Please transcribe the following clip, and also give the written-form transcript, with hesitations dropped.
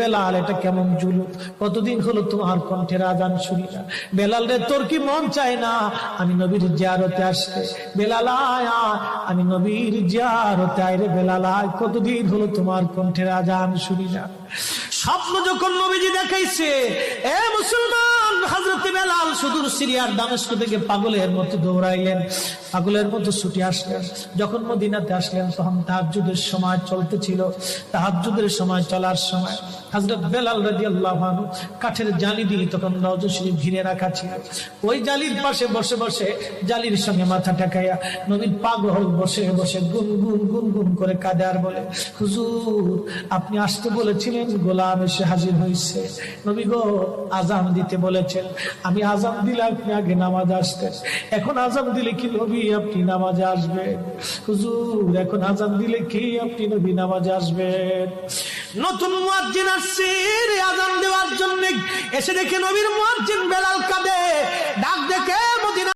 বেলাল, এটা কেমন জুলুম, কতদিন হলো তোমার কণ্ঠের আজান শুনি না। বেলাল রে, তোর কি মন চায় না আমি নবীর জিয়ারতে আসতে? বেলাল আয়, আমি নবীর জিয়ারতে আয় রে বেলাল আয়, কতদিন হলো তোমার কণ্ঠের আজান শুনি না। স্বপ্ন যখন নবীজি দেখাইছে, এ মুসলমান, হযরত বেলাল সুদূর সিরিয়ার দামেস্ক থেকে পাগলের মতো দৌড়াইলেন, পাগলের মতো ছুটে আসলেন। যখন মদিনাতে আসলেন তখন তাহাজ্জুদের সময় চলতেছিল। তাহাজ্জুদের সময় চলার সময় হযরত বেলাল রাদিয়াল্লাহু আনহু কাঠের জালি দিয়ে তখন রওজা শরীফ ঘিরে রাখা ছিল, ওই জালির পাশে বসে বসে জালির সঙ্গে মাথা ঠেকাইয়া নবীর পাগল বসে বসে গুনগুন গুনগুন করে কাঁদে আর বলে, হুজুর আপনি আসতে বলেছিলেন, গোলাম এসে হাজির হয়েছে। নবী গো, আজান দিতে বলেছেন, আমি আজান দিলে আপনি আগে নামাজে আসতেন, এখন আজান দিলে কি নবী আপনি নামাজে আসবেন? হুজুর এখন আজান দিলে কি আপনি নবী নামাজে আসবেন? নতুন মুয়াজ্জিন আসছে আজান দেওয়ার জন্য, এসে দেখে নবীর মুয়াজ্জিন বেলাল কাঁদে।